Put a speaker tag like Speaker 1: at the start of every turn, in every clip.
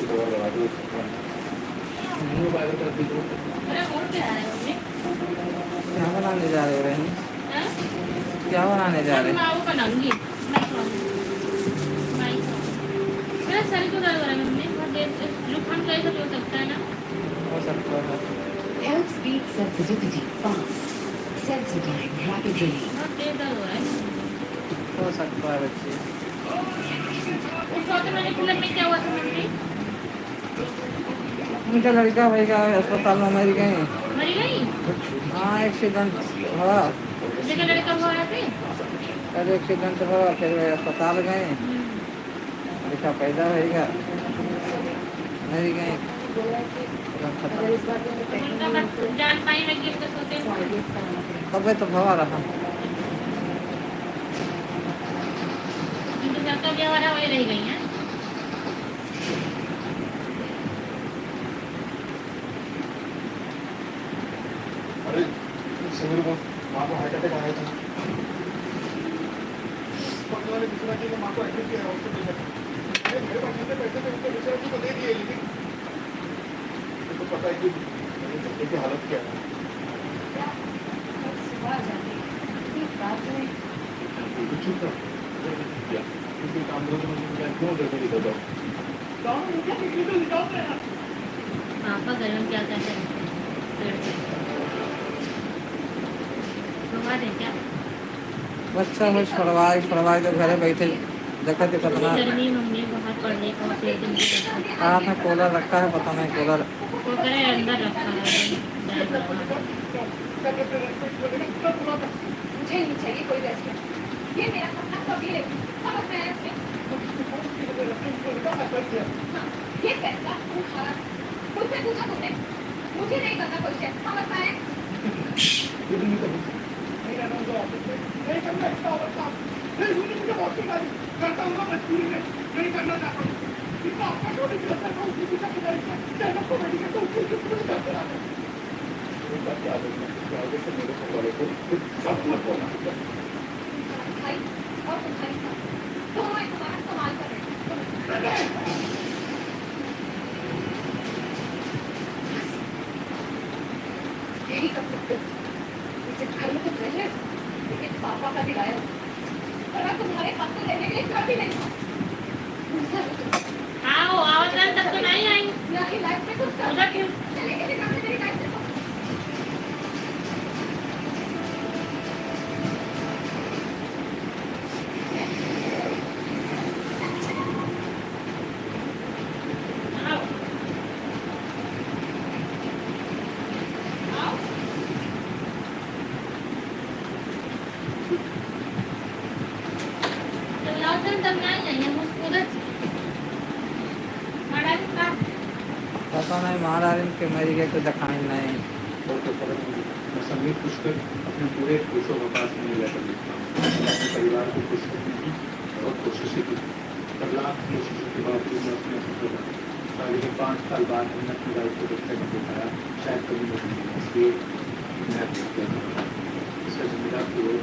Speaker 1: क्या बनाने जा रहे हो रहनी? क्या बनाने जा रहे?
Speaker 2: मावा बनाऊंगी। मेरा सर क्यों दर्द हो रहा है मम्मी? बहुत देर से जुकाम का ऐसा भी हो सकता है ना?
Speaker 1: हो सकता है।
Speaker 3: Health speed sensitivity fast. Sensitime rapid release.
Speaker 2: बहुत देर दर्द हो रहा है।
Speaker 1: हो सकता है बच्चे।
Speaker 2: उस वक्त मैंने फिल्म में क्या हुआ था मम्मी?
Speaker 1: उनका लड़का भाई का अस्पताल में मर गए।
Speaker 2: मरी गई?
Speaker 1: हाँ एक्सीडेंट हुआ।
Speaker 2: जगह लड़का हुआ है फिर?
Speaker 1: अरे एक्सीडेंट हुआ फिर वे अस्पताल गए। लड़का पैदा होगा मर गए।
Speaker 2: उनका जान पानी लगी तो सोते हैं।
Speaker 1: तब तो भवा रहा।
Speaker 2: उनके साथ तो व्यवहार वही रह गई हैं।
Speaker 4: अरे समीर को माँ को हार्ट अटैक आया था। पकड़ वाले दूसरा के लिए माँ को एडमिट किया हॉस्पिटल में। अरे मेरे पास जितने पैसे थे उनको दूसरा को दे दिए, लेकिन तो पता है कि मेरे बच्चे की हालत क्या है। चुप रहो। क्योंकि काम करो तो मुझे क्यों जल्दी निकल जाओ।
Speaker 2: पापा घर में क्या करते हैं? क्या
Speaker 1: बच्चा हो छुड़वाए तो घरे बैठे देखते कितना
Speaker 2: गर्मी मम्मी बाहर पढ़ने का
Speaker 1: हाथ में कूलर रखा है, पता नहीं कूलर
Speaker 2: वो करे अंदर रखा है।
Speaker 5: मुझे नहीं चाहिए कोई रेस्टोरेंट। ये मेरा सपना कभी नहीं समझ में आया इसमें। ये फैसला तुम्हारा। मुझसे पूछा तुमने? मुझे नहीं करना कोई चेक, समझ में आया?
Speaker 4: नहीं करना इसका अवस्था नहीं सुनी मुझे बहुत गाली करता हूँ मजबूरी में नहीं करना चाहता हूँ। इतना आपका छोटी सी असर का उसकी पीछा की जाएगी चैनल को मेडिकल तो उसकी कुछ करते रहते हैं। क्या आगे से मेरे वाले को सब मत बोलना।
Speaker 5: भाई और तुम्हारी साथ दोनों एक तुम्हारा इस्तेमाल कर रहे हैं। यही कर सकते हो। इसे घर में तो नहीं है, लेकिन पापा का दिलाया और तुम्हारे पास तो लेने के लिए घर भी नहीं था।
Speaker 2: आओ आवाज तक तो नहीं आई।
Speaker 5: मेरी लाइफ में कुछ कर
Speaker 2: उधर क्यों?
Speaker 5: चले गए दिमाग में मेरी लाइफ से
Speaker 2: आओ आओ तो लाउडन तक नहीं आई है उधर बड़ा का
Speaker 1: पता नहीं महाराज के मर गए तो दिखाई नहीं।
Speaker 4: मैं संगीत पुष्कर अपने पूरे खुशो वकास में लेकर लिखता हूँ। अपने परिवार को खुश करने की बहुत कोशिश की, पर लाख कोशिशों के बावजूद मैं अपने सफल रहा। आगे के 5 साल बाद मैंने अपनी लाइफ को देखने को दिखाया, शायद कभी नहीं मिली। इसलिए मैं इसका जिम्मेदार की ओर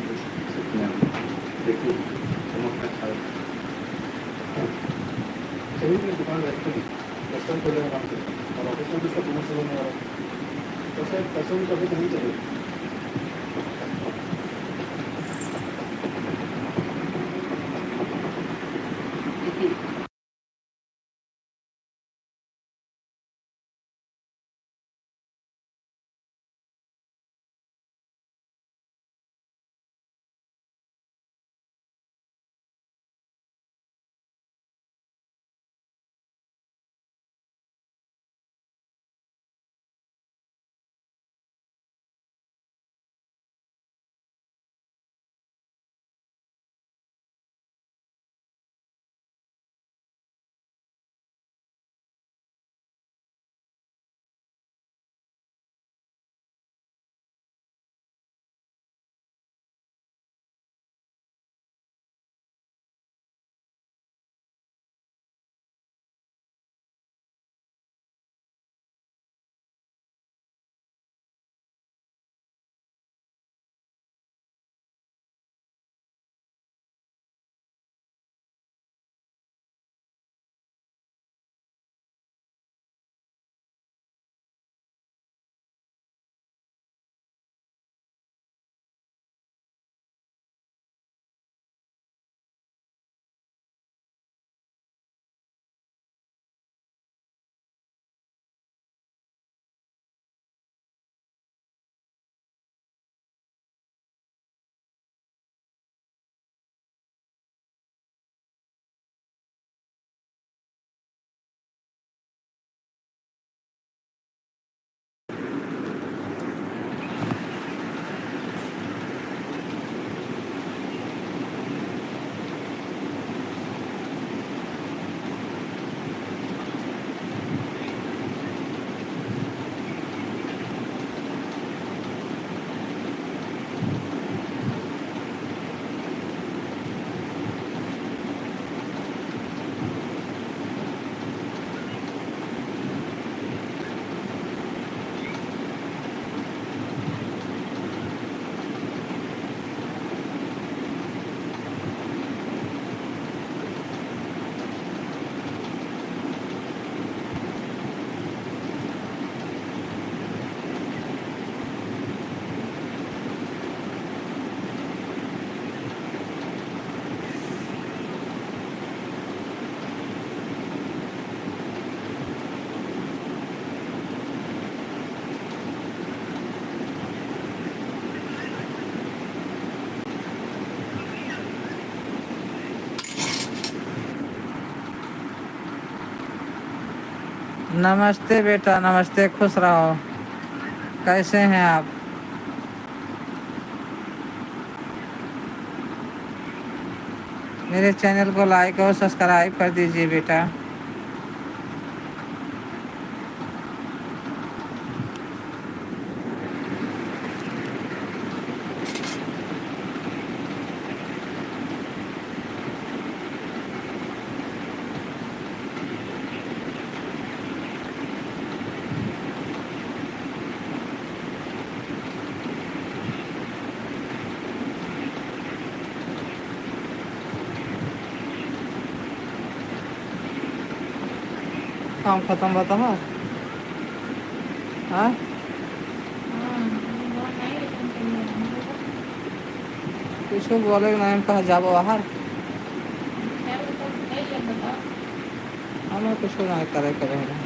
Speaker 4: देखिए चमकना चाहता सभी अपनी दुकान रखते हैं, रेस्टोरेंट खोलने का काम करते हैं और ऑफिस में भी उसका प्रमोशन होने वाला है। तो सर पैसों में कभी नहीं चलेगा।
Speaker 1: नमस्ते बेटा, नमस्ते, खुश रहो। कैसे हैं आप? मेरे चैनल को लाइक और सब्सक्राइब कर दीजिए बेटा। काम खत्म बता हाँ।
Speaker 2: हाँ, बहुत नहीं लेकिन चाहिए हमको
Speaker 1: कुछ बोले नहीं, कहा जाबो बाहर।
Speaker 2: खैर वो तो नहीं जब बताओ
Speaker 1: हमें कुछ नहीं करे करे हैं।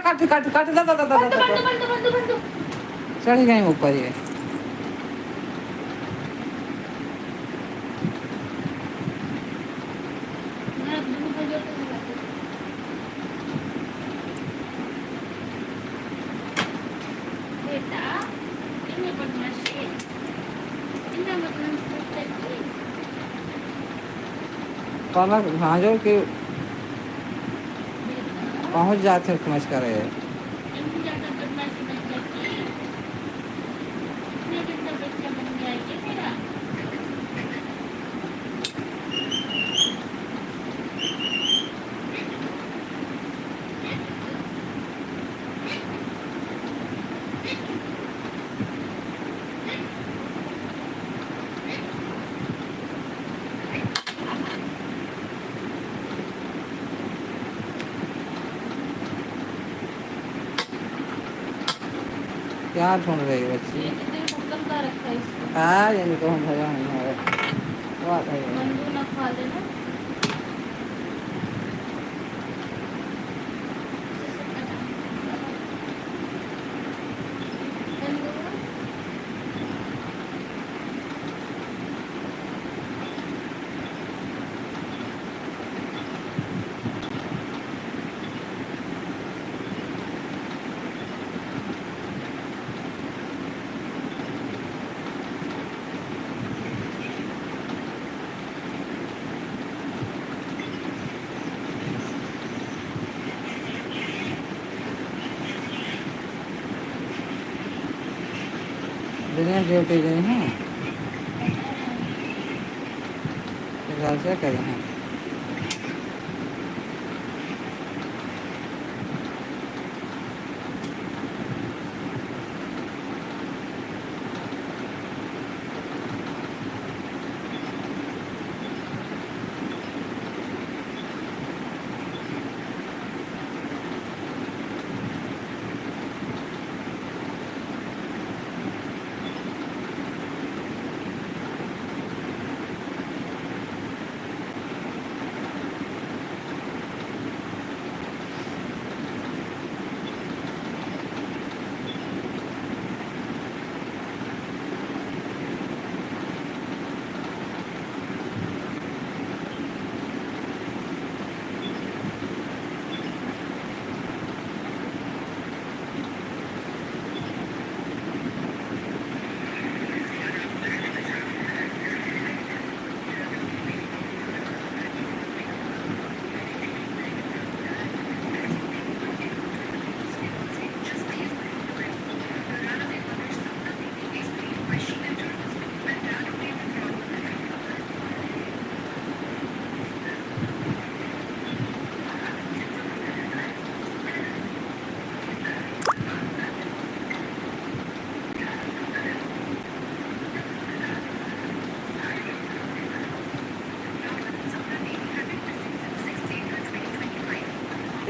Speaker 1: काट काट काट दा दा दा दा
Speaker 2: बंद
Speaker 1: चढ़ गए ऊपर ये।
Speaker 2: मैं दूर हो जाता हूँ बेटा इन्हें बदमाशी इन्हें बदमाशी करती
Speaker 1: पाला भाजो के पहुंच जाते समझ कर रहे
Speaker 2: इन्हें ज़्यादा बदमाशी नहीं करती इन्हें कितना बच्चा बन गया है ये मेरा
Speaker 1: क्या ढूंढ रही है बच्ची?
Speaker 2: ये कितने ढक्कन का रखा है इसको।
Speaker 1: आज इनको हम भगा नहीं है बात है
Speaker 2: मंजू ना खा लेना।
Speaker 1: दुनिया ड्यूटी गई हैं फिलहाल क्या करें हैं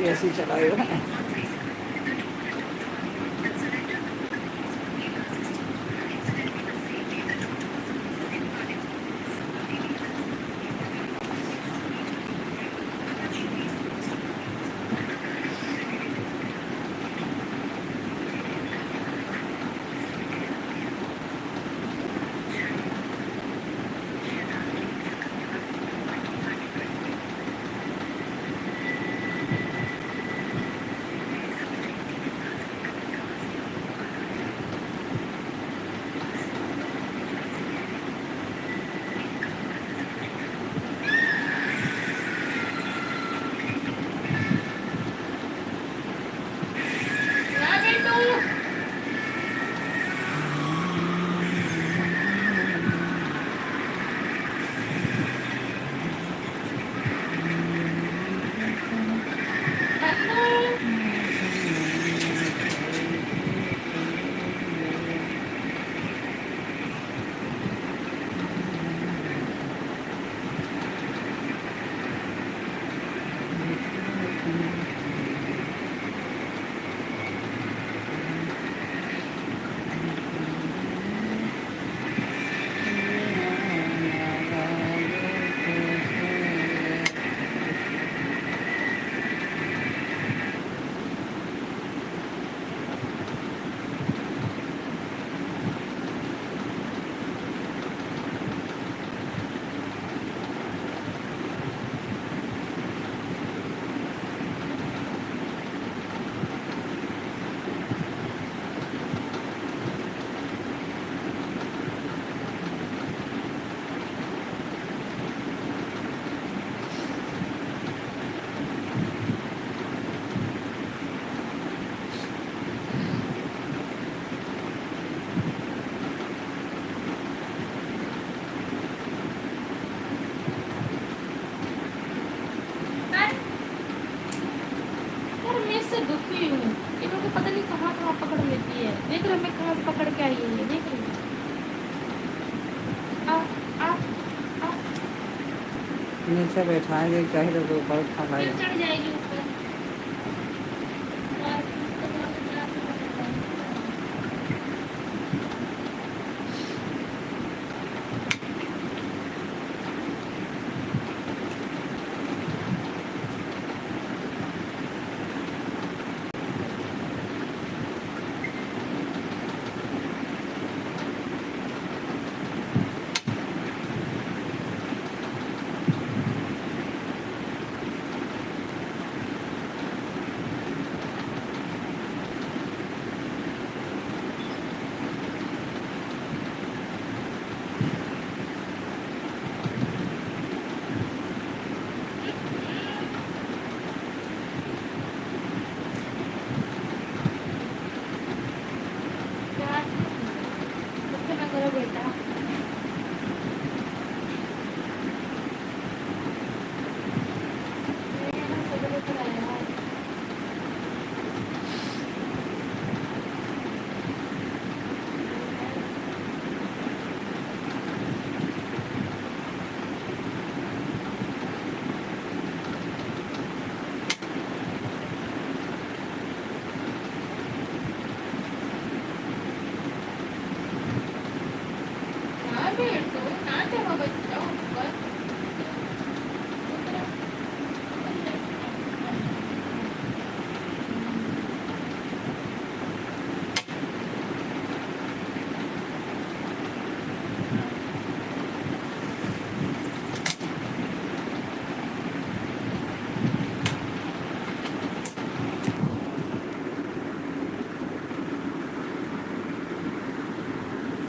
Speaker 1: ऐसी चलाई हो
Speaker 2: दुखी हूँ। ये लोग को पता नहीं कहाँ कहाँ पकड़ लेती है। देख रहे मैं कहाँ से पकड़ के आई है ये, देख रही आ आ आ
Speaker 1: नीचे बैठाएंगे चाहिए तो ऊपर उठा
Speaker 2: फिर चढ़ जाएगी ऊपर।